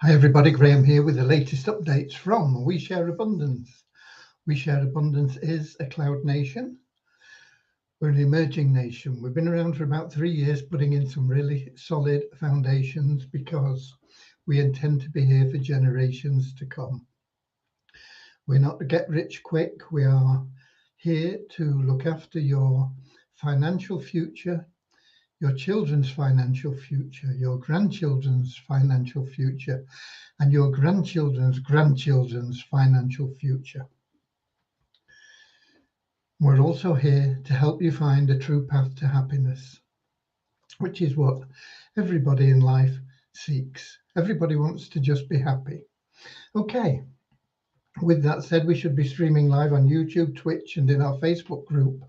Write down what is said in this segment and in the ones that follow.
Hi everybody, Graham here with the latest updates from We Share Abundance. We Share Abundance is a cloud nation. We're an emerging nation. We've been around for about 3 years, putting in some really solid foundations because we intend to be here for generations to come. We're not to get rich quick. We are here to look after your financial future, your children's financial future, your grandchildren's financial future, and your grandchildren's grandchildren's financial future. We're also here to help you find a true path to happiness, which is what everybody in life seeks. Everybody wants to just be happy. Okay, with that said, we should be streaming live on YouTube, Twitch, and in our Facebook group,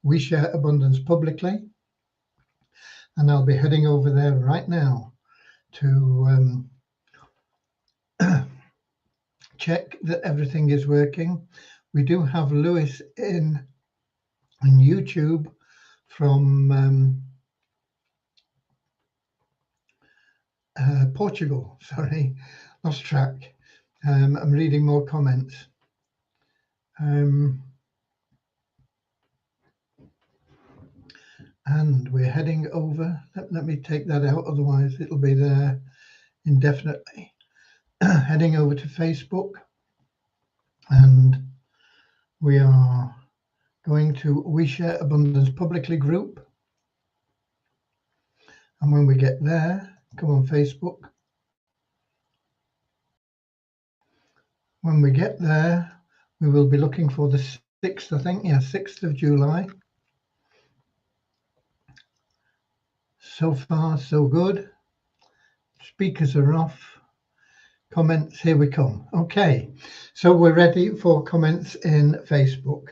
We Share Abundance Publicly. And I'll be heading over there right now to check that everything is working. We do have Lewis in YouTube from Portugal. Sorry, lost track. I'm reading more comments. And we're heading over. Let me take that out, otherwise it'll be there indefinitely. Heading over to Facebook, and we are going to We Share Abundance Publicly group. And when we get there, come on Facebook. When we get there, we will be looking for the 6th, I think, 6th of July. So far, so good. Speakers are off. Comments, here we come. Okay, so we're ready for comments in Facebook.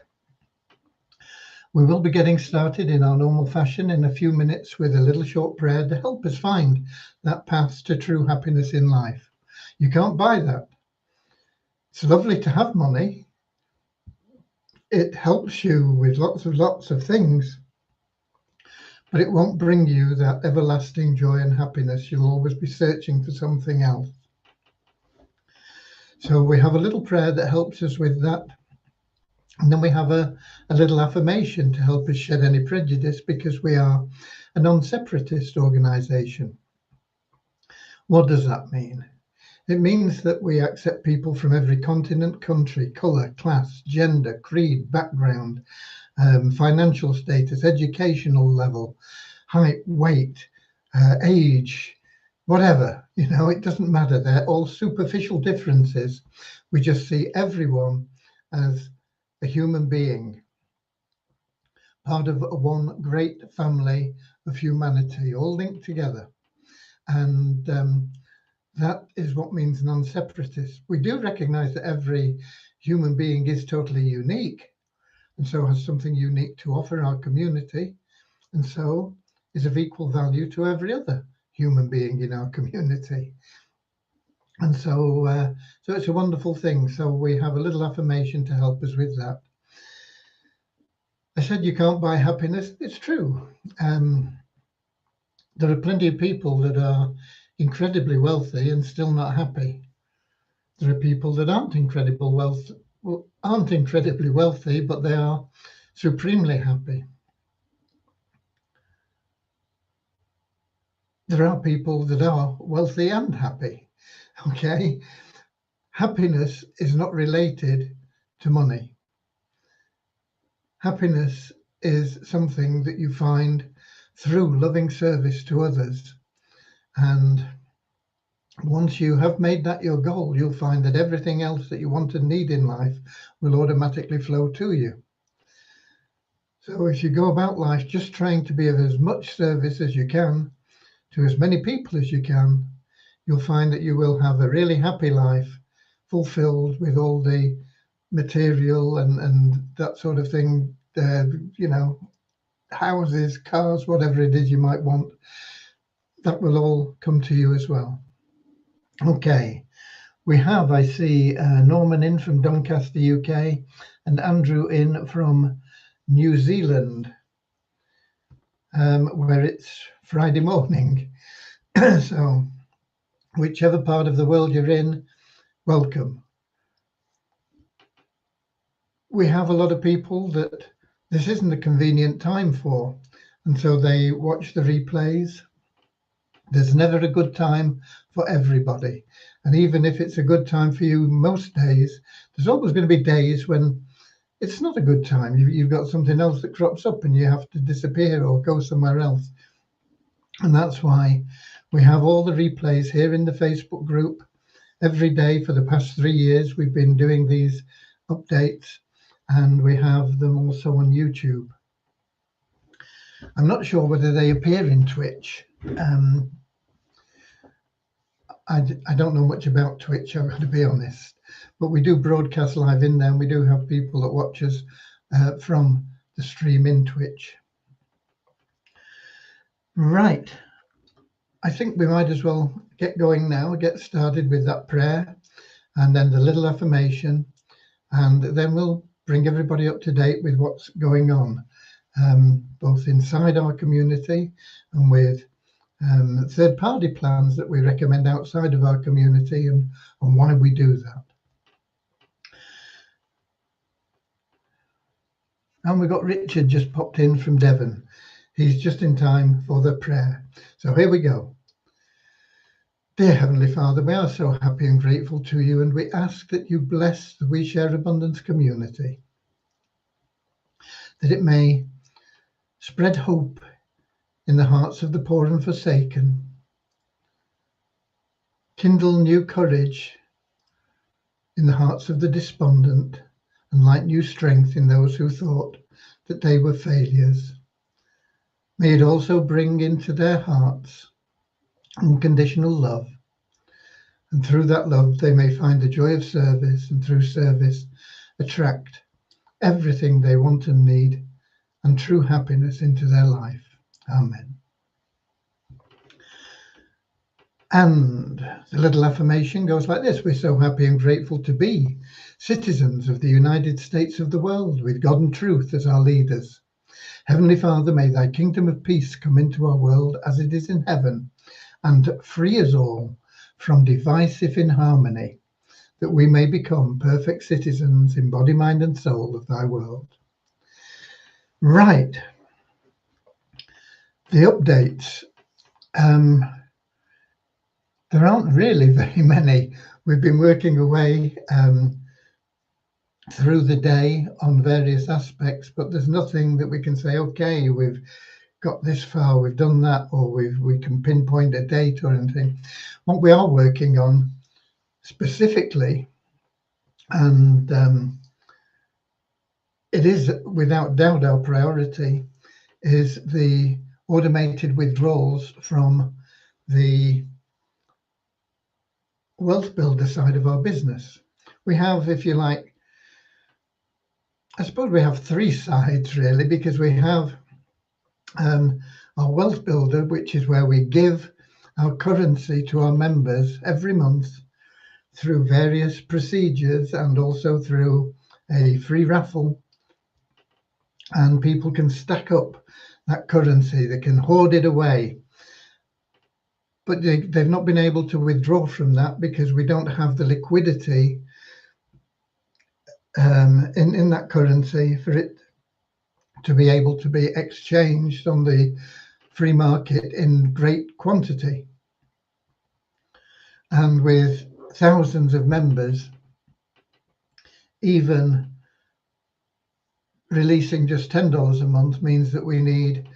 We will be getting started in our normal fashion in a few minutes with a little short prayer to help us find that path to true happiness in life. You can't buy that. It's lovely to have money. It helps you with lots of things, but it won't bring you that everlasting joy and happiness. You'll always be searching for something else. So we have a little prayer that helps us with that. And then we have a little affirmation to help us shed any prejudice, because we are a non-separatist organization. What does that mean? It means that we accept people from every continent, country, color, class, gender, creed, background, financial status, educational level, height, weight, age, whatever. It doesn't matter. They're all superficial differences. We just see everyone as a human being, part of one great family of humanity, all linked together. And that is what means non-separatist. We do recognize that every human being is totally unique, and so has something unique to offer our community, and so is of equal value to every other human being in our community. And so it's a wonderful thing. So we have a little affirmation to help us with that. I said you can't buy happiness. It's true. There are plenty of people that are incredibly wealthy and still not happy. There are people that aren't incredibly wealthy, but they are supremely happy. There are people that are wealthy and happy. Okay, happiness is not related to money. Happiness is something that you find through loving service to others. And once you have made that your goal, you'll find that everything else that you want and need in life will automatically flow to you. So if you go about life just trying to be of as much service as you can to as many people as you can, you'll find that you will have a really happy life, fulfilled with all the material and that sort of thing, houses, cars, whatever it is you might want. That will all come to you as well. Okay, I see Norman in from Doncaster, UK, and Andrew in from New Zealand, where it's Friday morning. So whichever part of the world you're in, welcome. We have a lot of people that this isn't a convenient time for, and so they watch the replays. There's never a good time for everybody. And even if it's a good time for you most days, there's always going to be days when it's not a good time. You've got something else that crops up and you have to disappear or go somewhere else. And that's why we have all the replays here in the Facebook group. Every day for the past 3 years, we've been doing these updates, and we have them also on YouTube. I'm not sure whether they appear in Twitch. I don't know much about Twitch, I've got to be honest, but we do broadcast live in there, and we do have people that watch us from the stream in Twitch. Right, I think we might as well get going now, get started with that prayer and then the little affirmation, and then we'll bring everybody up to date with what's going on, both inside our community and with third-party plans that we recommend outside of our community, and why we do that. And we've got Richard just popped in from Devon. He's just in time for the prayer. So here we go. Dear Heavenly Father, we are so happy and grateful to you, and we ask that you bless the We Share Abundance community, that it may spread hope in the hearts of the poor and forsaken, kindle new courage in the hearts of the despondent, and light new strength in those who thought that they were failures. May it also bring into their hearts unconditional love, and through that love they may find the joy of service, and through service attract everything they want and need, and true happiness into their life. Amen. And the little affirmation goes like this: we're so happy and grateful to be citizens of the United States of the world, with God and truth as our leaders. Heavenly Father, may thy kingdom of peace come into our world as it is in heaven, and free us all from divisive inharmony, that we may become perfect citizens in body, mind, and soul of thy world. Right. The updates. There aren't really very many. We've been working away through the day on various aspects, but there's nothing that we can say, okay, we've got this far, we've done that, or we can pinpoint a date or anything. What we are working on specifically, and it is without doubt our priority, is the automated withdrawals from the wealth builder side of our business. We have, if you like, I suppose we have three sides really, because we have our wealth builder, which is where we give our currency to our members every month through various procedures, and also through a free raffle, and people can stack up that currency, they can hoard it away, but they've not been able to withdraw from that because we don't have the liquidity in that currency for it to be able to be exchanged on the free market in great quantity. And with thousands of members, even releasing just $10 a month means that we need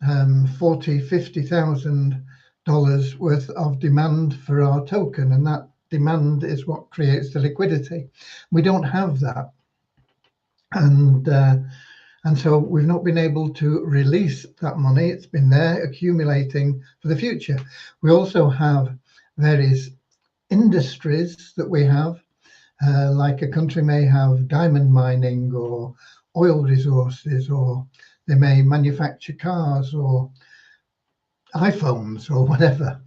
$40,000-$50,000 worth of demand for our token, and that demand is what creates the liquidity. We don't have that, and so we've not been able to release that money. It's been there accumulating for the future. We also have various industries that we have, like a country may have diamond mining or oil resources, or they may manufacture cars or iPhones or whatever.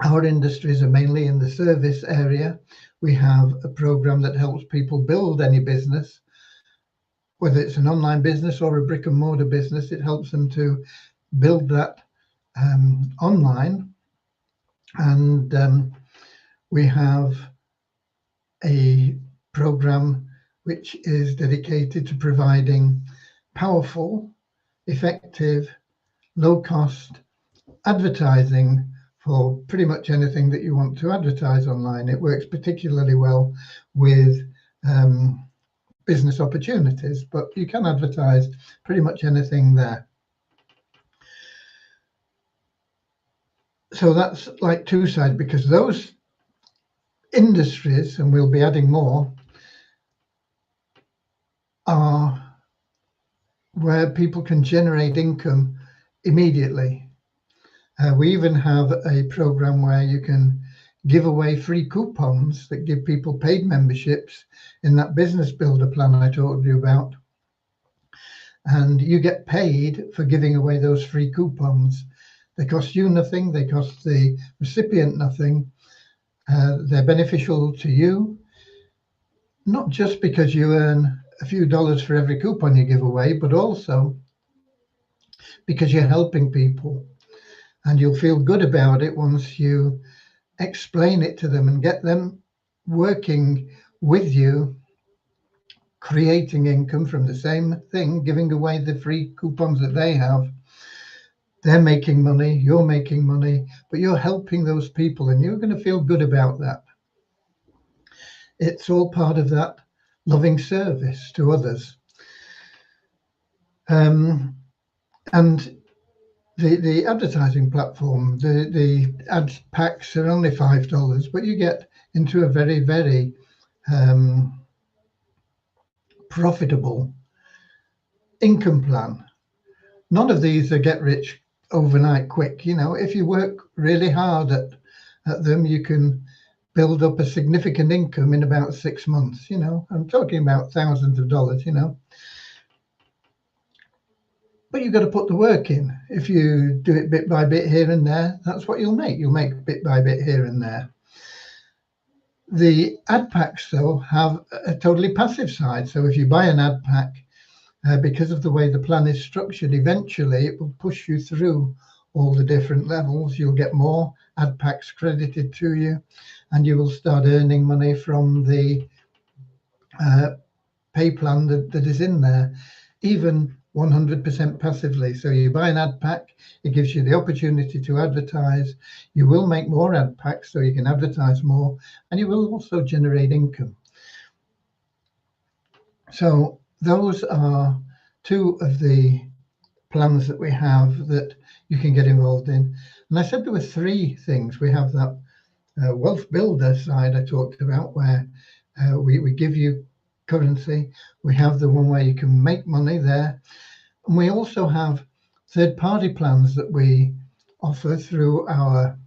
Our industries are mainly in the service area. We have a program that helps people build any business, whether it's an online business or a brick and mortar business. It helps them to build that online. And we have a program which is dedicated to providing powerful, effective, low-cost advertising for pretty much anything that you want to advertise online. It works particularly well with business opportunities, but you can advertise pretty much anything there. So that's like two sides, because those industries, and we'll be adding more, are where people can generate income immediately. We even have a program where you can give away free coupons that give people paid memberships in that business builder plan I told you about. And you get paid for giving away those free coupons. They cost you nothing, they cost the recipient nothing. They're beneficial to you, not just because you earn a few dollars for every coupon you give away, but also because you're helping people. And you'll feel good about it once you explain it to them and get them working with you, creating income from the same thing, giving away the free coupons that they have. They're making money, you're making money, but you're helping those people, and you're going to feel good about that. It's all part of that loving service to others. And the advertising platform, the ad packs are only $5, but you get into a very, very profitable income plan. None of these are get rich overnight quick. You know, if you work really hard at them, you can build up a significant income in about 6 months. You know, I'm talking about thousands of dollars, you know. But you've got to put the work in. If you do it bit by bit here and there, that's what you'll make. You'll make bit by bit here and there. The ad packs, though, have a totally passive side. So if you buy an ad pack, because of the way the plan is structured, eventually it will push you through all the different levels. You'll get more ad packs credited to you, and you will start earning money from the pay plan that is in there, even 100% passively. So you buy an ad pack, it gives you the opportunity to advertise. You will make more ad packs so you can advertise more, and you will also generate income. So those are two of the plans that we have that you can get involved in. And I said there were three things. We have that wealth builder side I talked about, where we give you currency. We have the one where you can make money there. And we also have third-party plans that we offer through our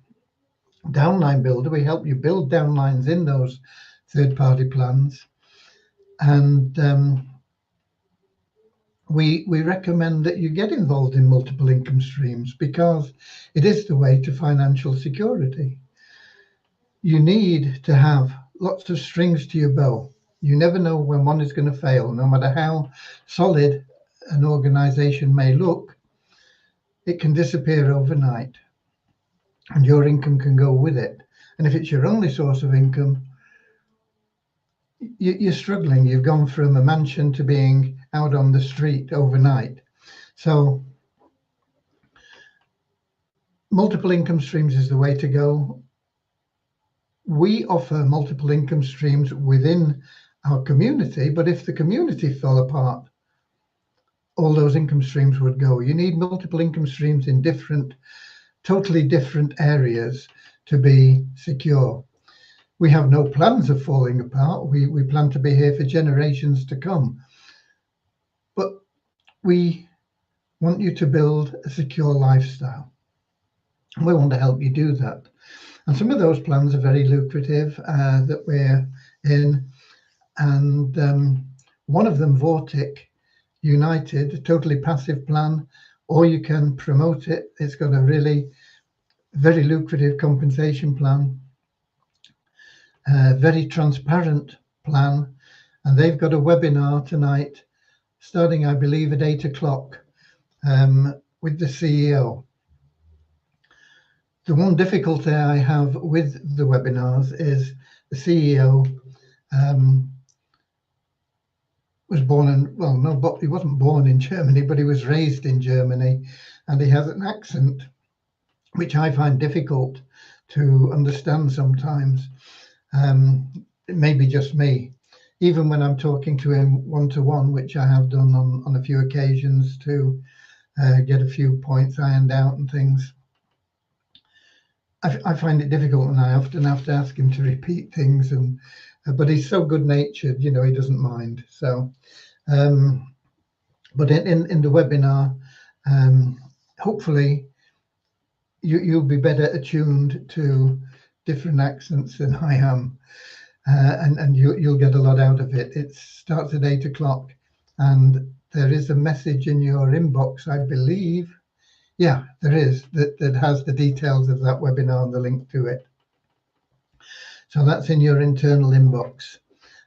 downline builder. We help you build downlines in those third-party plans. And we recommend that you get involved in multiple income streams, because it is the way to financial security. You need to have lots of strings to your bow. You never know when one is going to fail. No matter how solid an organization may look, it can disappear overnight, and your income can go with it. And if it's your only source of income, you're struggling. You've gone from a mansion to being out on the street overnight. So multiple income streams is the way to go. We offer multiple income streams within our community, but if the community fell apart, all those income streams would go. You need multiple income streams in totally different areas to be secure. We have no plans of falling apart. We plan to be here for generations to come. But we want you to build a secure lifestyle. We want to help you do that. And some of those plans are very lucrative that we're in. And one of them, Vortic United, a totally passive plan, or you can promote it. It's got a really very lucrative compensation plan, very transparent plan. And they've got a webinar tonight, starting, I believe, at 8 o'clock with the CEO. The one difficulty I have with the webinars is the CEO was born in, well, no, but he wasn't born in Germany, but he was raised in Germany, and he has an accent which I find difficult to understand sometimes. It may be just me. Even when I'm talking to him one-to-one, which I have done on a few occasions to get a few points ironed out and things, I find it difficult, and I often have to ask him to repeat things. And but he's so good-natured, you know, he doesn't mind. So, but in the webinar, hopefully you'll be better attuned to different accents than I am, and you'll get a lot out of it. It starts at 8 o'clock, and there is a message in your inbox, I believe. Yeah, there is, that has the details of that webinar and the link to it. So that's in your internal inbox.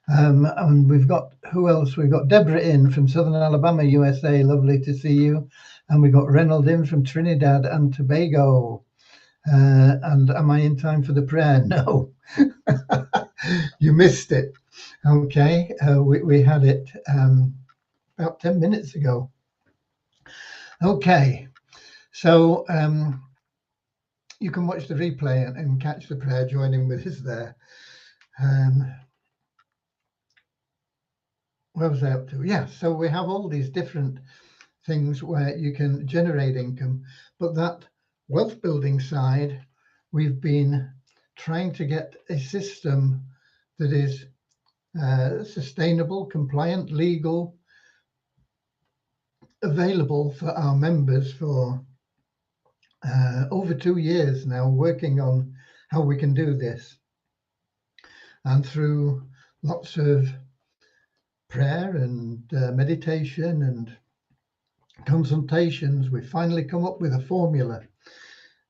And we've got, who else? We've got Deborah in from Southern Alabama, USA. Lovely to see you. And we got Reynold in from Trinidad and Tobago. And am I in time for the prayer? No. You missed it. Okay, we had it about 10 minutes ago. Okay, so you can watch the replay and catch the prayer, join in with us there. Where was I up to? Yeah, so we have all these different things where you can generate income, but that wealth building side, we've been trying to get a system that is sustainable, compliant, legal, available for our members for over 2 years now, working on how we can do this. And through lots of prayer and meditation and consultations, we finally come up with a formula.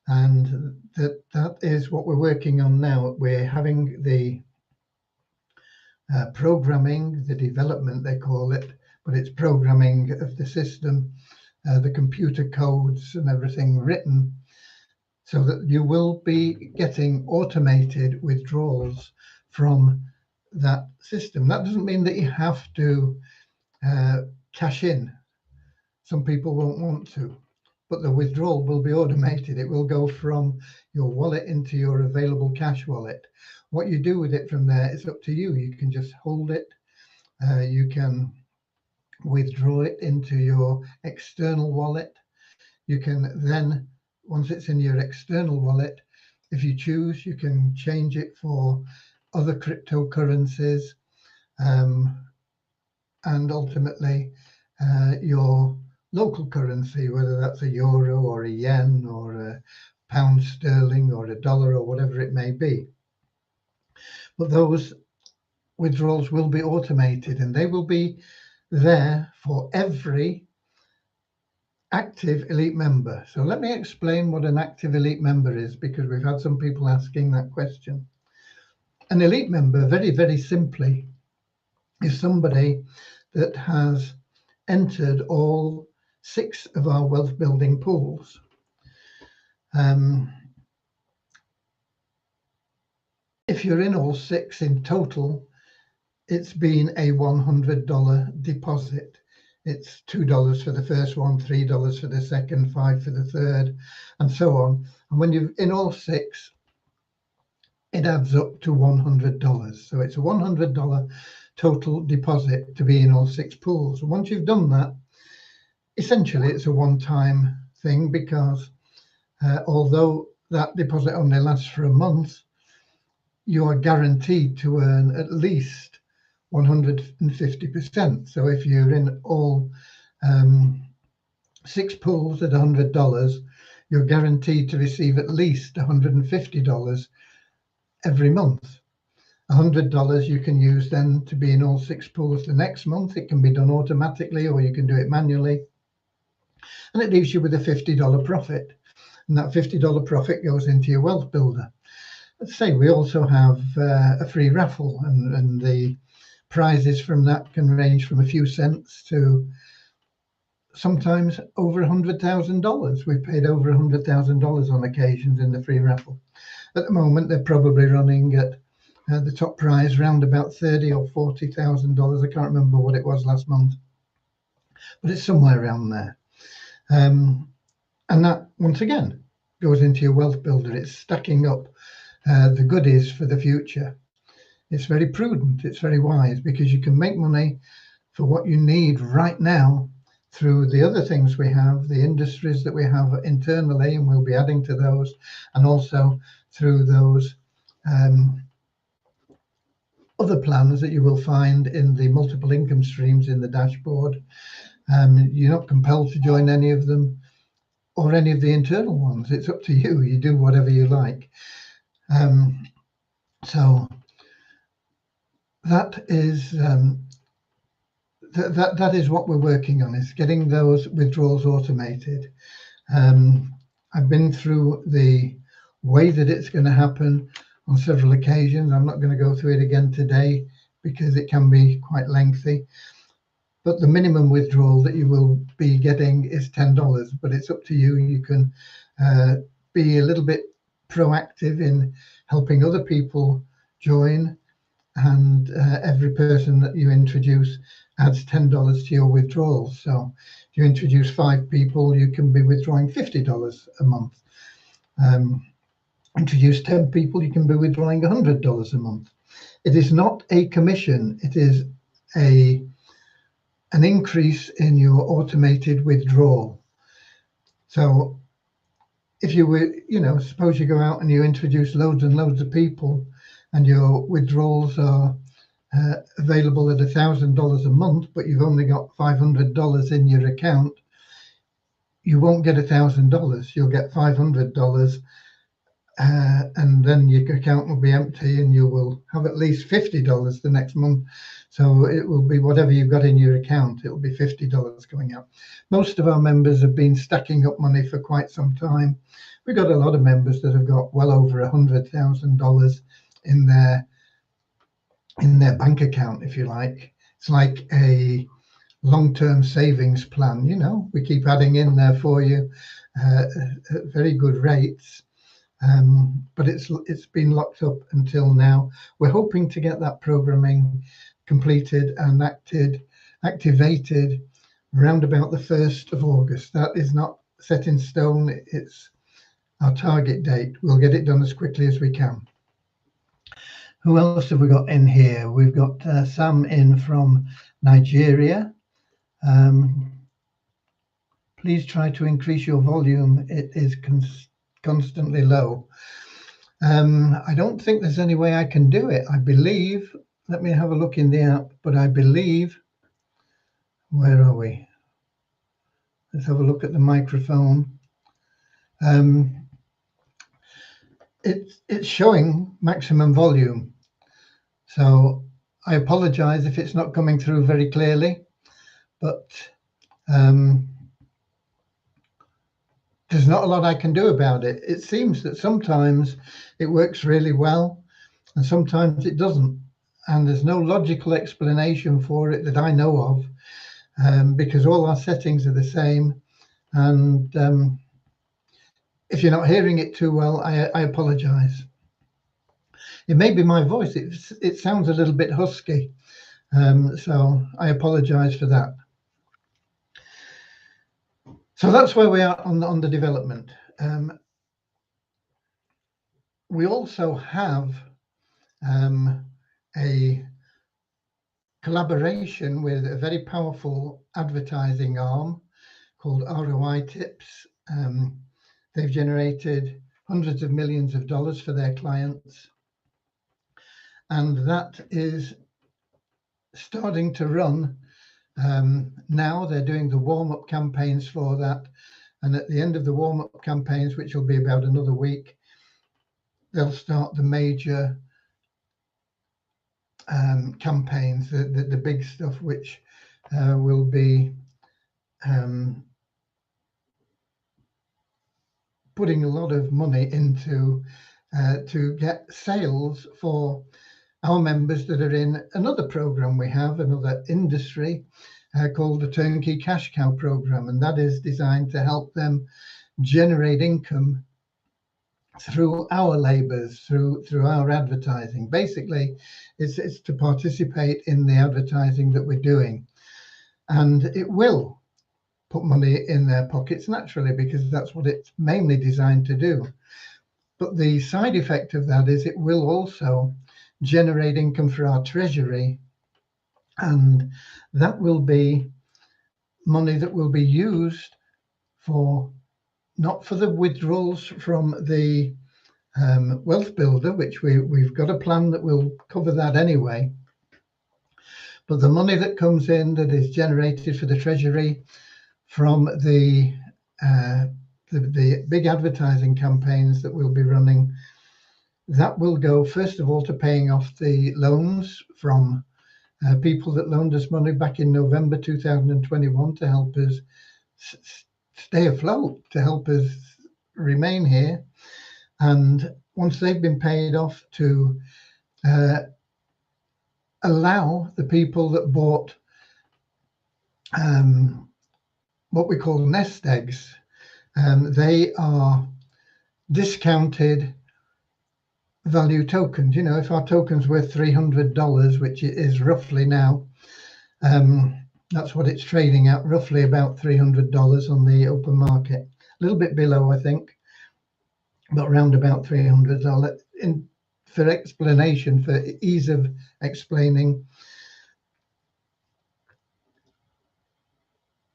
And that is what we're working on now. We're having the programming, the development they call it, but it's programming of the system, the computer codes and everything written, so that you will be getting automated withdrawals from that system. That doesn't mean that you have to cash in. Some people won't want to, but the withdrawal will be automated. It will go from your wallet into your available cash wallet. What you do with it from there is up to you. You can just hold it. You can withdraw it into your external wallet. You can then, once it's in your external wallet, if you choose, you can change it for other cryptocurrencies, and ultimately your local currency, whether that's a euro or a yen or a pound sterling or a dollar or whatever it may be. But those withdrawals will be automated, and they will be there for every active elite member. So let me explain what an active elite member is, because we've had some people asking that question. An elite member, very, very simply, is somebody that has entered all 6 of our wealth building pools. If you're in all 6 in total, it's been a $100 deposit. It's $2 for the first one, $3 for the second, $5 for the third, and so on. And when you're in all 6, it adds up to $100. So it's a $100 total deposit to be in all 6 pools. And once you've done that, essentially it's a one-time thing, because although that deposit only lasts for a month, you are guaranteed to earn at least 150%. So if you're in all 6 pools at $100, you're guaranteed to receive at least $150 every month. $100 you can use then to be in all 6 pools the next month. It can be done automatically, or you can do it manually. And it leaves you with a $50 profit. And that $50 profit goes into your wealth builder. Let's say we also have a free raffle, and the prizes from that can range from a few cents to sometimes over $100,000. We've paid over $100,000 on occasions in the free raffle. At the moment, they're probably running at the top prize around about $30,000 or $40,000. I can't remember what it was last month, but it's somewhere around there. And that, once again, goes into your wealth builder. It's stacking up the goodies for the future. It's very prudent. It's very wise, because you can make money for what you need right now through the other things we have, the industries that we have internally, and we'll be adding to those, and also through those other plans that you will find in the multiple income streams in the dashboard. You're not compelled to join any of them or any of the internal ones. It's up to you. You do whatever you like. So that is that is what we're working on, is getting those withdrawals automated. I've been through the way that it's going to happen on several occasions. I'm not going to go through it again today because it can be quite lengthy. But the minimum withdrawal that you will be getting is $10, but it's up to you. You can be a little bit proactive in helping other people join, and every person that you introduce adds $10 to your withdrawals. So if you introduce 5 people, you can be withdrawing $50 a month. Introduce 10 people, you can be withdrawing $100 a month. It is not a commission. It is an increase in your automated withdrawal. So if you were, suppose you go out and you introduce loads and loads of people, and your withdrawals are available at $1,000 a month, but you've only got $500 in your account, you won't get $1,000. You'll get $500, and then your account will be empty, and you will have at least $50 the next month. So it will be whatever you've got in your account. It will be $50 going out. Most of our members have been stacking up money for quite some time. We've got a lot of members that have got well over $100,000 in their bank account, if you like. It's like a long-term savings plan. We keep adding in there for you at very good rates, but it's been locked up until now. We're hoping to get that programming completed and activated around about the 1st of August. That is not set in stone. It's our target date. We'll get it done as quickly as we can. Who else have we got in here? We've got Sam in from Nigeria. Please try to increase your volume. It is constantly low. I don't think there's any way I can do it. I believe, let me have a look in the app, but I believe, where are we? Let's have a look at the microphone. It's showing maximum volume. So I apologize if it's not coming through very clearly, but there's not a lot I can do about it. It seems that sometimes it works really well and sometimes it doesn't. And there's no logical explanation for it that I know of, because all our settings are the same. And if you're not hearing it too well, I apologize. It may be my voice. It sounds a little bit husky. So I apologize for that. So that's where we are on the development. We also have a collaboration with a very powerful advertising arm called ROI Tips. They've generated hundreds of millions of dollars for their clients. And that is starting to run now. They're doing the warm-up campaigns for that. And at the end of the warm-up campaigns, which will be about another week, they'll start the major campaigns, the big stuff, which will be putting a lot of money into to get sales for our members that are in another program we have, another industry, called the Turnkey Cash Cow program, and that is designed to help them generate income through our labours, through our advertising. Basically, it's to participate in the advertising that we're doing, and it will put money in their pockets naturally, because that's what it's mainly designed to do. But the side effect of that is it will also generate income for our treasury, and that will be money that will be used for, not for the withdrawals from the wealth builder, which we've got a plan that will cover that anyway, but the money that comes in that is generated for the treasury from the big advertising campaigns that we'll be running, that will go first of all to paying off the loans from people that loaned us money back in November 2021 to help us stay afloat, to help us remain here. And once they've been paid off, to allow the people that bought what we call nest eggs, they are discounted value tokens. You know, if our token's worth $300, which it is roughly now, that's what it's trading at, roughly about $300 on the open market. A little bit below, I think, but around about 300. I'll let in for explanation, for ease of explaining.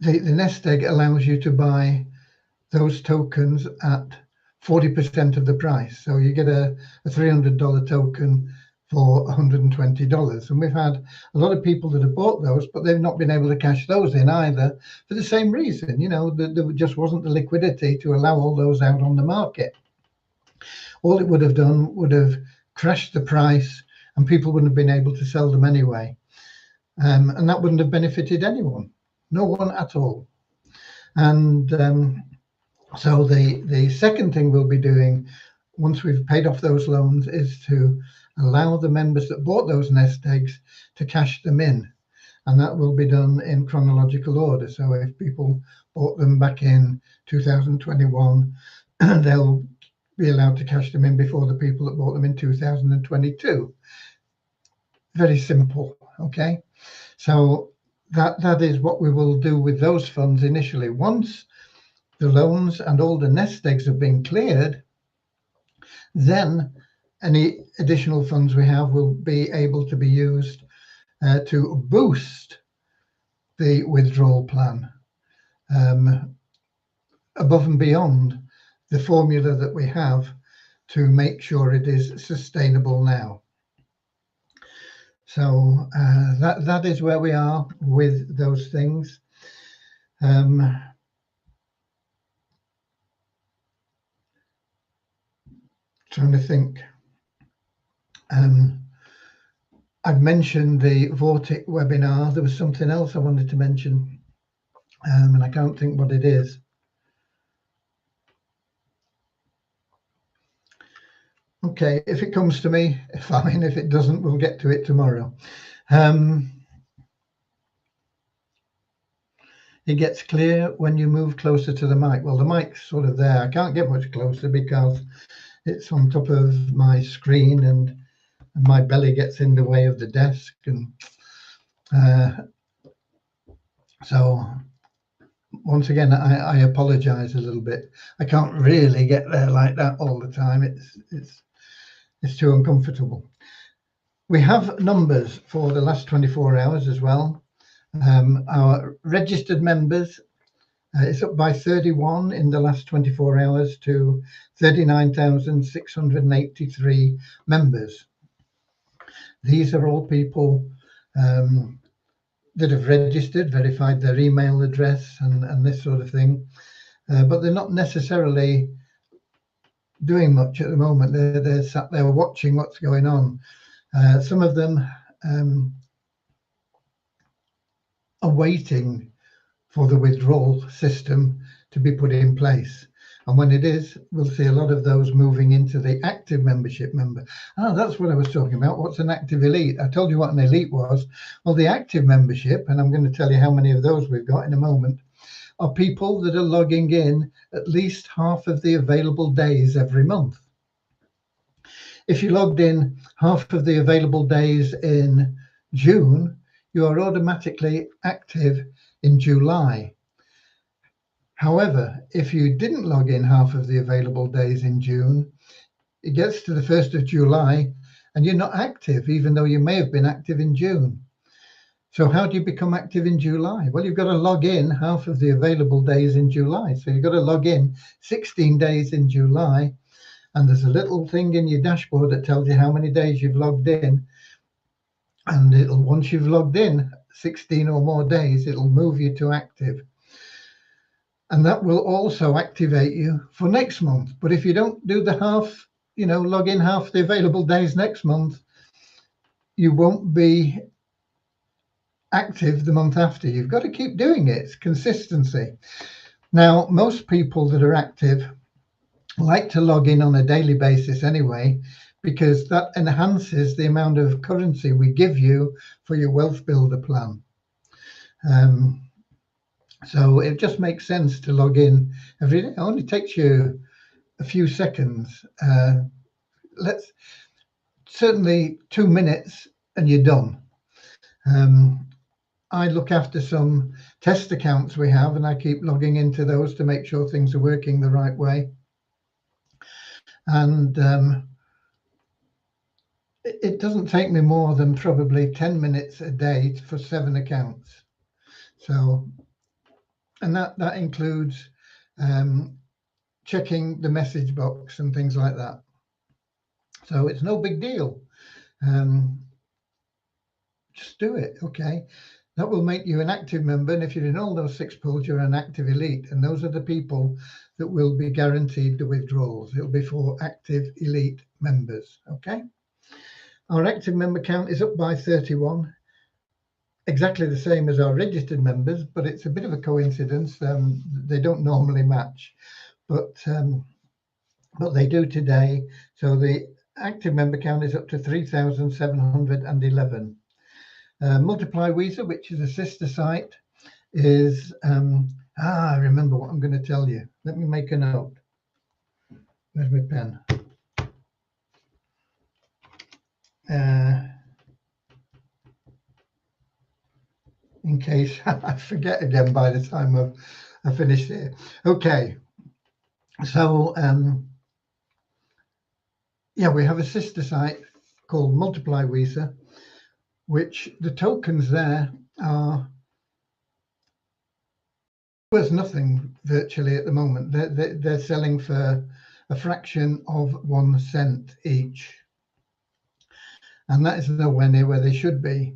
The nest egg allows you to buy those tokens at 40% of the price. So you get a $300 token for $120. And we've had a lot of people that have bought those, but they've not been able to cash those in either, for the same reason. You know, there just wasn't the liquidity to allow all those out on the market. All it would have done would have crashed the price, and people wouldn't have been able to sell them anyway. And that wouldn't have benefited anyone, no one at all. And so the second thing we'll be doing once we've paid off those loans is to allow the members that bought those nest eggs to cash them in. And that will be done in chronological order. So if people bought them back in 2021, they'll be allowed to cash them in before the people that bought them in 2022. Very simple, okay? So that is what we will do with those funds initially. Once the loans and all the nest eggs have been cleared, then any additional funds we have will be able to be used to boost the withdrawal plan above and beyond the formula that we have to make sure it is sustainable now. So that is where we are with those things. Trying to think. I've mentioned the Vortic webinar. There was something else I wanted to mention, and I can't think what it is. Okay, if it comes to me, fine. If it doesn't, we'll get to it tomorrow. It gets clear when you move closer to the mic. Well, the mic's sort of there. I can't get much closer because it's on top of my screen, and my belly gets in the way of the desk. And so once again, I apologize a little bit. I can't really get there like that all the time. It's too uncomfortable. We have numbers for the last 24 hours as well. Our registered members, it's up by 31 in the last 24 hours to 39,683 members. These are all people that have registered, verified their email address and this sort of thing, but they're not necessarily doing much at the moment. They're sat there watching what's going on. Some of them are waiting for the withdrawal system to be put in place. And when it is, we'll see a lot of those moving into the active membership member. Oh, that's what I was talking about. What's an active elite? I told you what an elite was. Well, the active membership, and I'm going to tell you how many of those we've got in a moment, are people that are logging in at least half of the available days every month. If you logged in half of the available days in June, you are automatically active in July. However, if you didn't log in half of the available days in June, it gets to the 1st of July and you're not active, even though you may have been active in June. So how do you become active in July? Well, you've got to log in half of the available days in July. So you've got to log in 16 days in July. And there's a little thing in your dashboard that tells you how many days you've logged in. And it'll, once you've logged in 16 or more days, it'll move you to active. And that will also activate you for next month. But if you don't do the half, log in half the available days next month, you won't be active the month after. You've got to keep doing it. It's consistency. Now, most people that are active like to log in on a daily basis anyway, because that enhances the amount of currency we give you for your wealth builder plan. So it just makes sense to log in every day. It only takes you a few seconds. Certainly 2 minutes and you're done. I look after some test accounts we have, and I keep logging into those to make sure things are working the right way. And it doesn't take me more than probably 10 minutes a day for 7 accounts. So, and that includes checking the message box and things like that. So it's no big deal. Just do it, okay? That will make you an active member. And if you're in all those 6 pools, you're an active elite. And those are the people that will be guaranteed the withdrawals. It'll be for active elite members, okay? Our active member count is up by 31, exactly the same as our registered members, but it's a bit of a coincidence. They don't normally match, but they do today. So the active member count is up to 3,711. Multiply Weezer, which is a sister site, is I remember what I'm going to tell you. Let me make a note. Where's my pen? In case I forget again by the time I finish here. Okay, so yeah, we have a sister site called Multiply Weezer, which the tokens there are worth nothing virtually at the moment. They're selling for a fraction of 1 cent each, and that is nowhere near where they should be.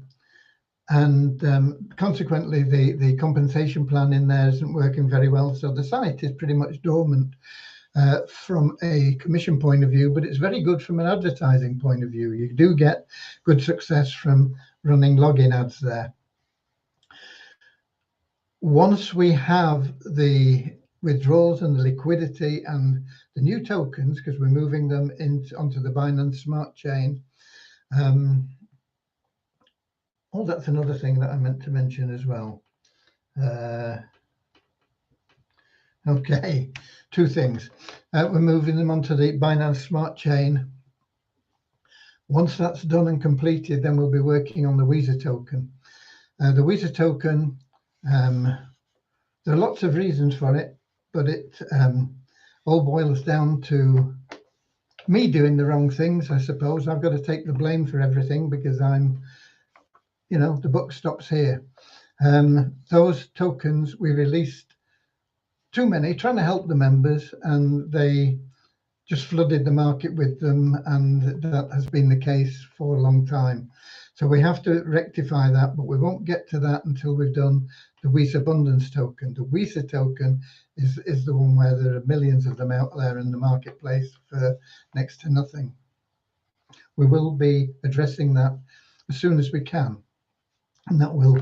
And consequently, the compensation plan in there isn't working very well. So the site is pretty much dormant from a commission point of view, but it's very good from an advertising point of view. You do get good success from running login ads there. Once we have the withdrawals and the liquidity and the new tokens, because we're moving them onto the Binance Smart Chain, oh, that's another thing that I meant to mention as well. Okay, 2 things. We're moving them onto the Binance Smart Chain. Once that's done and completed, then we'll be working on the Weezer token. The Weezer token, there are lots of reasons for it, but it all boils down to me doing the wrong things, I suppose. I've got to take the blame for everything because I'm, the buck stops here. Those tokens, we released too many, trying to help the members, and they just flooded the market with them, and that has been the case for a long time. So we have to rectify that, but we won't get to that until we've done the Weezer Abundance token. The Weezer token is the one where there are millions of them out there in the marketplace for next to nothing. We will be addressing that as soon as we can. And that will,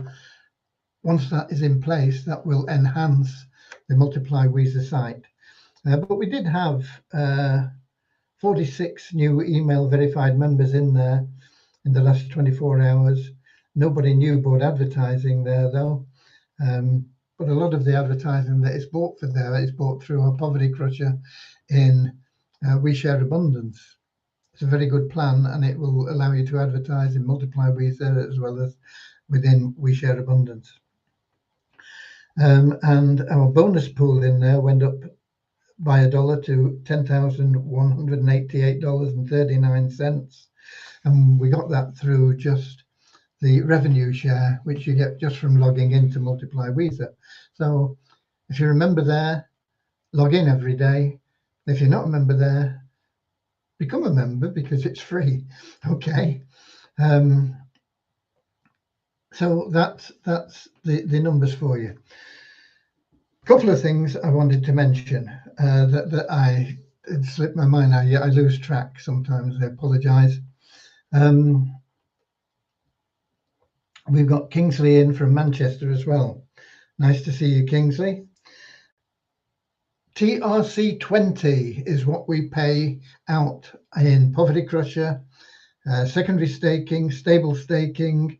once that is in place, that will enhance the Multiply Weezer site. But we did have 46 new email verified members in there in the last 24 hours. Nobody new bought advertising there though. But a lot of the advertising that is bought for there is bought through our Poverty Crusher in We Share Abundance. It's a very good plan, and it will allow you to advertise in Multiply Weezer as well as within We Share Abundance. And our bonus pool in there went up by $1 to $10,188.39. And we got that through just the revenue share, which you get just from logging into Multiply Weezer. So if you remember there, log in every day. If you're not a member there, become a member because it's free. Okay. So that's the numbers for you. A couple of things I wanted to mention that it slipped my mind. I lose track sometimes. I apologize. We've got Kingsley in from Manchester as well. Nice to see you, Kingsley. TRC20 is what we pay out in Poverty Crusher, secondary staking, stable staking,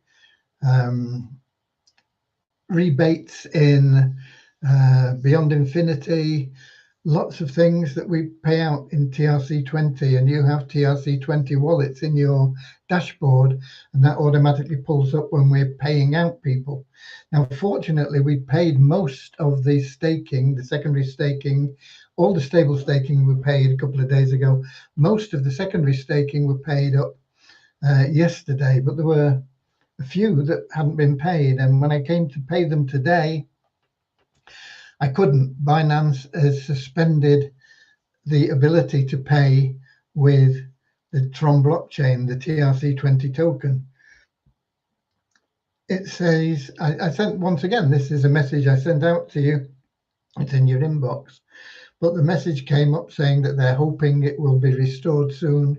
rebates in Beyond Infinity, lots of things that we pay out in TRC20, and you have TRC20 wallets in your dashboard, and that automatically pulls up when we're paying out people. Now, fortunately, we paid most of the staking, the secondary staking, all the stable staking we paid a couple of days ago. Most of the secondary staking were paid up yesterday, but there were a few that hadn't been paid, and when I came to pay them today, I couldn't. Binance has suspended the ability to pay with the Tron blockchain, the TRC20 token. It says, I sent, once again, this is a message I sent out to you. It's in your inbox. But the message came up saying that they're hoping it will be restored soon.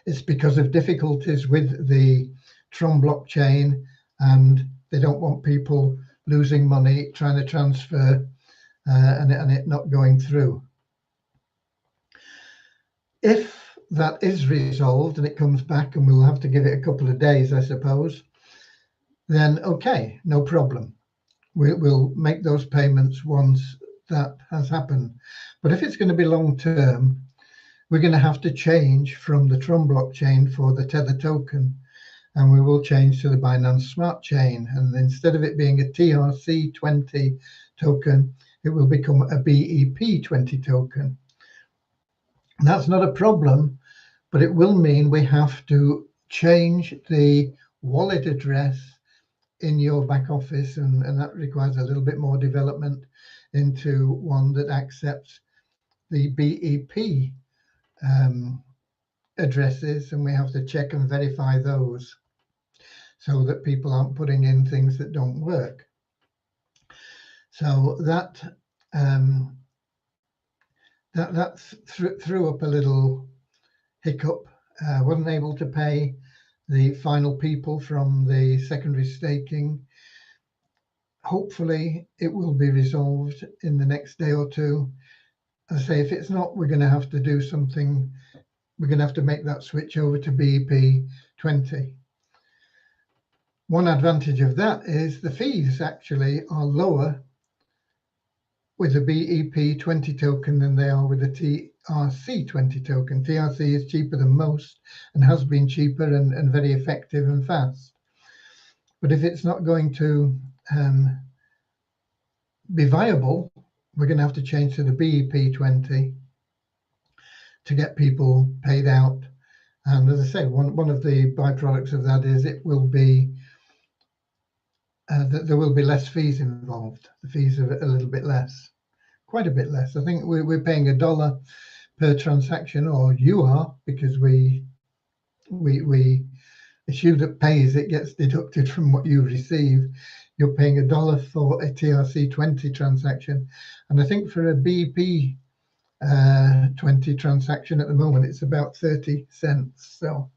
It's because of difficulties with the Tron blockchain, and they don't want people losing money trying to transfer and it not going through. If that is resolved and it comes back, and we'll have to give it a couple of days, I suppose, then okay, no problem. We'll make those payments once that has happened. But if it's going to be long term, we're going to have to change from the Tron blockchain for the Tether token, and we will change to the Binance Smart Chain. And instead of it being a TRC20 token, it will become a BEP20 token. And that's not a problem, but it will mean we have to change the wallet address in your back office, and that requires a little bit more development into one that accepts the BEP addresses, and we have to check and verify those, so that people aren't putting in things that don't work. So that threw up a little hiccup. Wasn't able to pay the final people from the secondary staking. Hopefully it will be resolved in the next day or two. As I say, if it's not, we're going to have to do something. We're going to have to make that switch over to BEP20. One advantage of that is the fees actually are lower with the BEP20 token than they are with the TRC20 token. TRC is cheaper than most and has been cheaper and very effective and fast. But if it's not going to be viable, we're going to have to change to the BEP20 to get people paid out. And as I say, one of the byproducts of that is it will be that there will be less fees involved. The fees are a little bit less, quite a bit less. I think we're paying $1 per transaction, or you are, because it's you that pays. It gets deducted from what you receive. You're paying $1 for a TRC20 transaction, and I think for a BEP 20 transaction at the moment it's about 30 cents. So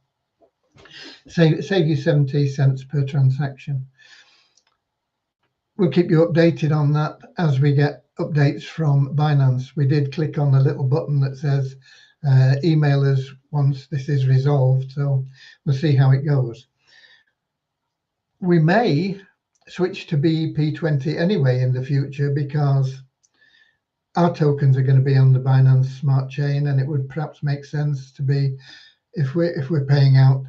save you 70 cents per transaction. We'll keep you updated on that as we get updates from Binance. We did click on the little button that says email us once this is resolved, so we'll see how it goes. We may switch to BEP20 anyway in the future, because our tokens are going to be on the Binance Smart Chain, and it would perhaps make sense to be, if we're paying out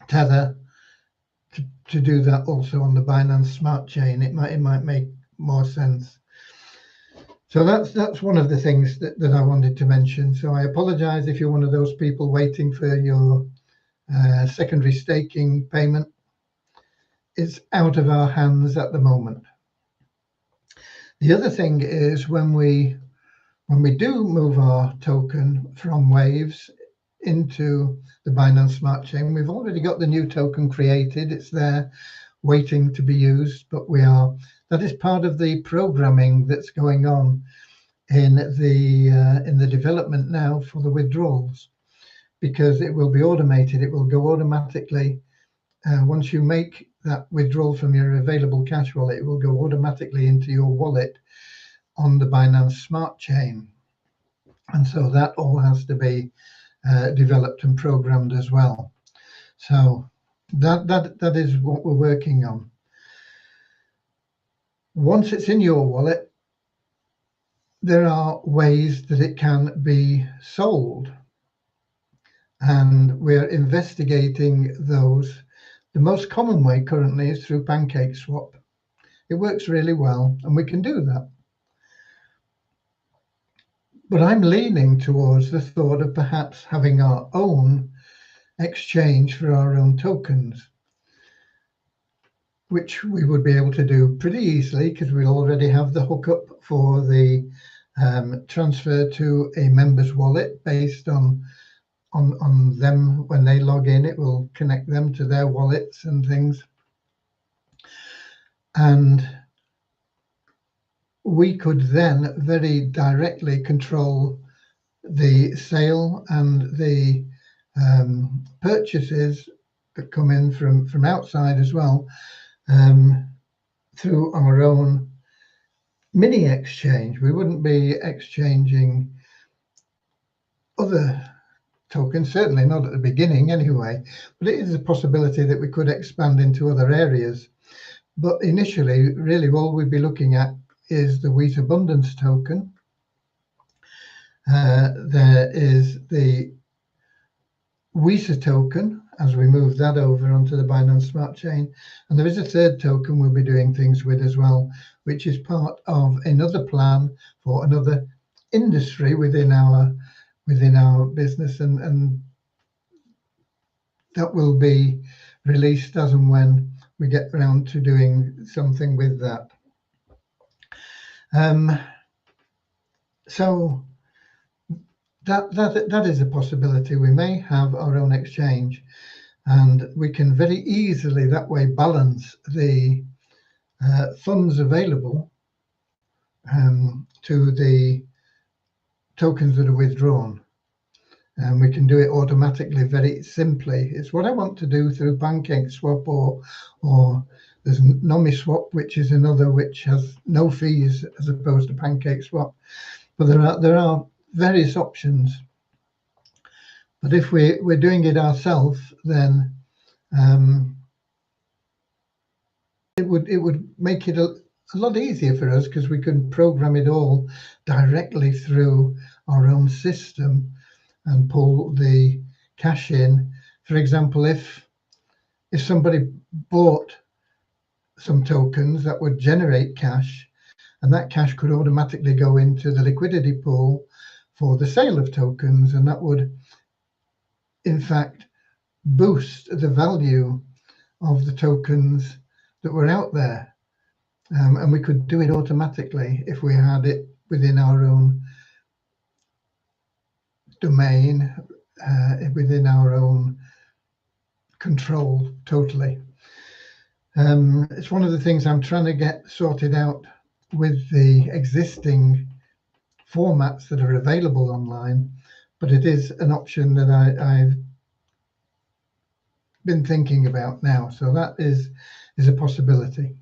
Tether, to do that also on the Binance Smart Chain. It might make more sense. So that's one of the things that I wanted to mention. So I apologize if you're one of those people waiting for your secondary staking payment. It's out of our hands at the moment. The other thing is, when we do move our token from Waves into the Binance Smart Chain, we've already got the new token created. It's there waiting to be used, but that is part of the programming that's going on in the development now for the withdrawals, because it will be automated. It will go automatically. Once you make that withdrawal from your available cash wallet, it will go automatically into your wallet on the Binance Smart Chain. And so that all has to be developed and programmed as well. So that is what we're working on. Once it's in your wallet, there are ways that it can be sold, and we're investigating those. The most common way currently is through PancakeSwap. It works really well, and we can do that. But I'm leaning towards the thought of perhaps having our own exchange for our own tokens, which we would be able to do pretty easily, because we already have the hookup for the transfer to a member's wallet based on them. When they log in, it will connect them to their wallets and things. And we could then very directly control the sale and the purchases that come in from outside as well, through our own mini exchange. We wouldn't be exchanging other tokens, certainly not at the beginning anyway, but it is a possibility that we could expand into other areas. But initially, really, all we'd be looking at is the Wheat Abundance token. There is the WISA token, as we move that over onto the Binance Smart Chain. And there is a third token we'll be doing things with as well, which is part of another plan for another industry within our business, and that will be released as and when we get around to doing something with that. So that is a possibility. We may have our own exchange, and we can very easily that way balance the funds available to the tokens that are withdrawn. And we can do it automatically, very simply. It's what I want to do through PancakeSwap, or there's NomiSwap, which is another which has no fees as opposed to PancakeSwap. But there are various options. But if we're doing it ourselves, then it would make it a lot easier for us, because we can program it all directly through our own system and pull the cash in. For example, if somebody bought some tokens, that would generate cash, and that cash could automatically go into the liquidity pool for the sale of tokens, and that would in fact boost the value of the tokens that were out there. And we could do it automatically if we had it within our own domain, within our own control totally. It's one of the things I'm trying to get sorted out with the existing formats that are available online, but it is an option that I've been thinking about now. So that is a possibility.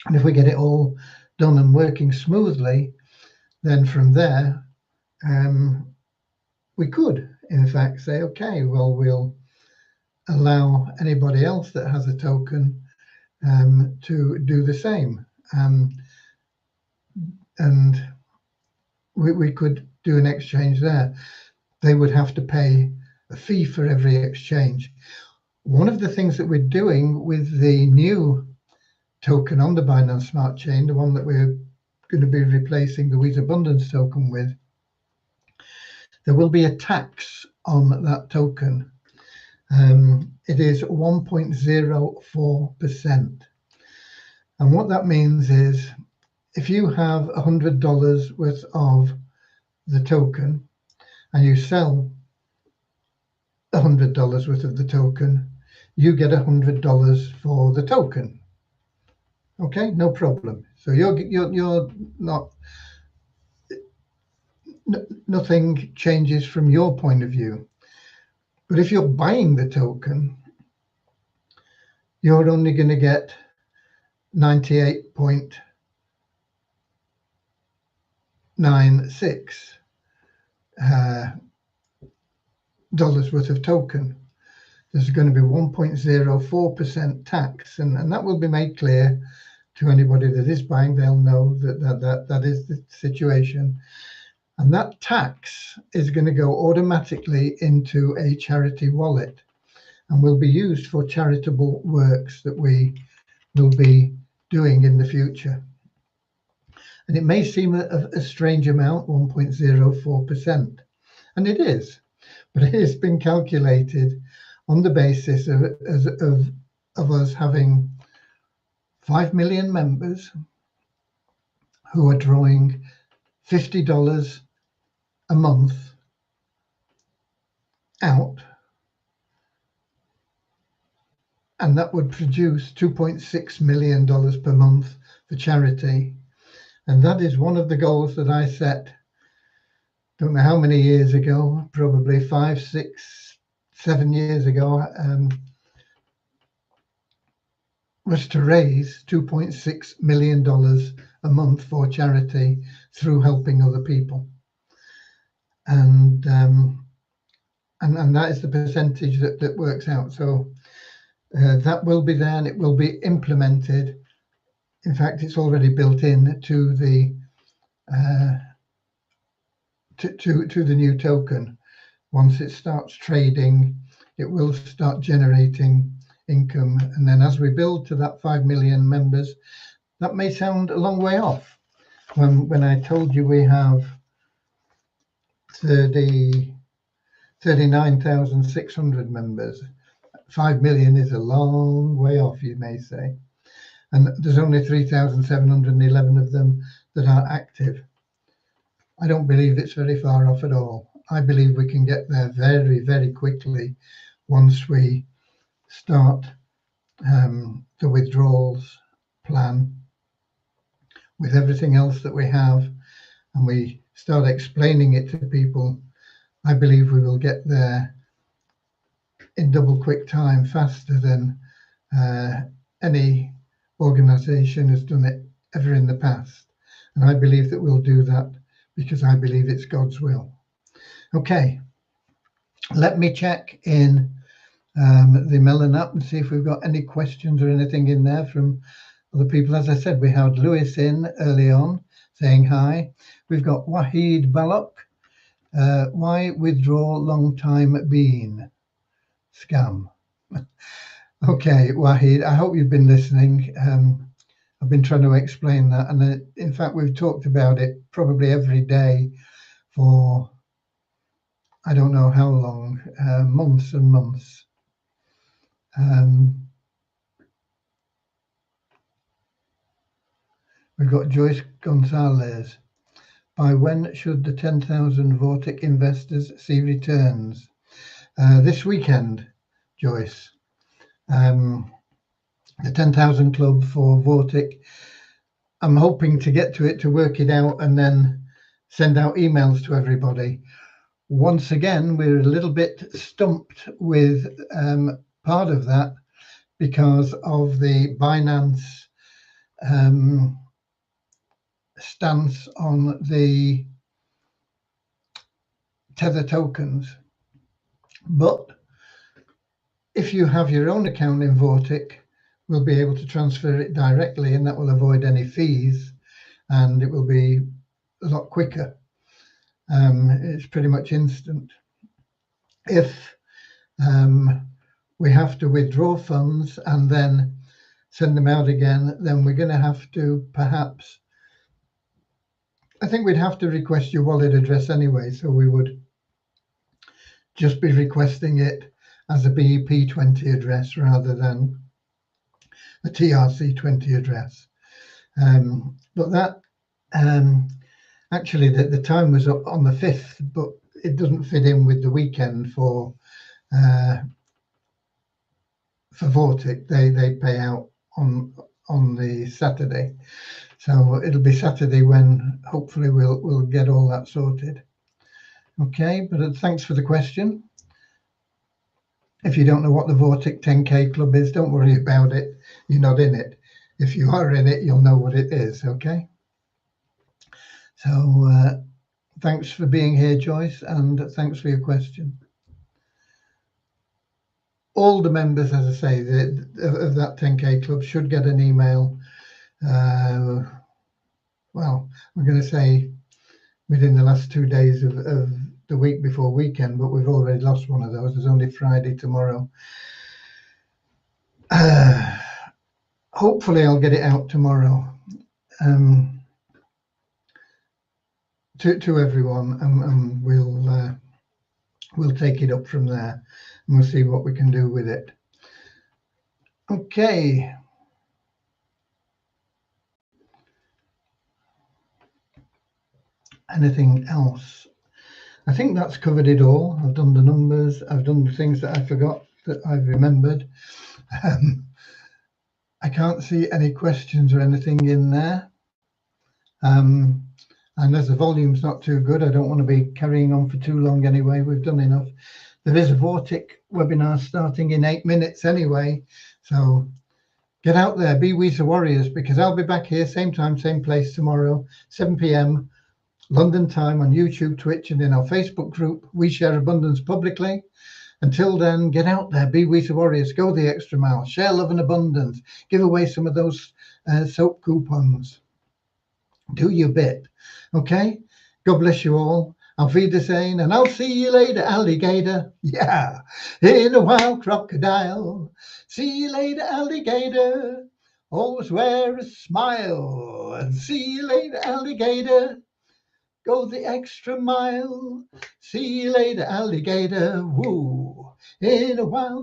And if we get it all done and working smoothly, then from there, we could, in fact, say, okay, well, we'll allow anybody else that has a token to do the same. And we could do an exchange there. They would have to pay a fee for every exchange. One of the things that we're doing with the new token on the Binance Smart Chain, the one that we're going to be replacing the Wheat Abundance token with, there will be a tax on that token. It is 1.04%. And what that means is if you have $100 worth of the token and you sell $100 worth of the token, you get $100 for the token. Okay, no problem. So you're not, nothing changes from your point of view. But if you're buying the token, you're only going to get 98.96 dollars worth of token. There's going to be 1.04% tax, and that will be made clear to anybody that is buying. They'll know that is the situation. And that tax is going to go automatically into a charity wallet and will be used for charitable works that we will be doing in the future. And it may seem a strange amount, 1.04%, and it is, but it has been calculated on the basis of us having 5 million members who are drawing $50 a month out, and that would produce $2.6 million per month for charity. And that is one of the goals that I set, don't know how many years ago, probably 5, 6, 7 years ago, was to raise $2.6 million a month for charity through helping other people. And that is the percentage that works out. So that will be there and it will be implemented. In fact, it's already built in to the to the new token. Once it starts trading, it will start generating income. And then as we build to that 5 million members, that may sound a long way off. When I told you we have 39,600 members, 5 million is a long way off, you may say. And there's only 3,711 of them that are active. I don't believe it's very far off at all. I believe we can get there very, very quickly once we start the withdrawals plan with everything else that we have, and we start explaining it to people. I believe we will get there in double quick time, faster than any organization has done it ever in the past. And I believe that we'll do that because I believe it's God's will. Okay, let me check in the Melon app and see if we've got any questions or anything in there from other people. As I said, we had Lewis in early on saying hi. We've got Wahid Balok. Why withdraw long time bean? Scam. Okay, Wahid, I hope you've been listening. I've been trying to explain that. And in fact, we've talked about it probably every day for, I don't know how long, months and months. We've got Joyce Gonzalez. By when should the 10,000 Vortic investors see returns? This weekend, Joyce. The 10,000 club for Vortic. I'm hoping to get to it, to work it out and then send out emails to everybody. Once again, we're a little bit stumped with part of that because of the Binance stance on the Tether tokens, but if you have your own account in Vortic, we'll be able to transfer it directly, and that will avoid any fees, and it will be a lot quicker. It's pretty much instant. If we have to withdraw funds and then send them out again, then we're going to have to perhaps, I think we'd have to request your wallet address anyway, so we would just be requesting it as a BEP20 address rather than a TRC20 address. But that actually the time was up on the 5th, but it doesn't fit in with the weekend for Vortic. They pay out on the Saturday, so it'll be Saturday when hopefully we'll get all that sorted. Okay, but thanks for the question. If you don't know what the Vortic 10K Club is, don't worry about it. You're not in it. If you are in it, you'll know what it is, okay? So thanks for being here, Joyce, and thanks for your question. All the members, as I say, of that 10K Club should get an email. Well, I'm going to say within the last 2 days of the week before weekend, but we've already lost one of those. There's only Friday tomorrow. Hopefully I'll get it out tomorrow to everyone, and we'll take it up from there, and we'll see what we can do with it. Okay. Anything else? I think that's covered it all. I've done the numbers. I've done the things that I forgot that I've remembered. I can't see any questions or anything in there. And as the volume's not too good, I don't want to be carrying on for too long anyway. We've done enough. There is a Vortic webinar starting in 8 minutes anyway. So get out there, be Weezer Warriors, because I'll be back here, same time, same place tomorrow, 7 p.m. London time on YouTube, Twitch, and in our Facebook group. We share abundance publicly. Until then, get out there, be Weezer Warriors, go the extra mile, share love and abundance, give away some of those soap coupons. Do your bit, okay? God bless you all. Auf Wiedersehen, and I'll see you later, alligator. Yeah, in a wild crocodile. See you later, alligator. Always wear a smile. And see you later, alligator. Go the extra mile. See you later, alligator. Woo, in a wild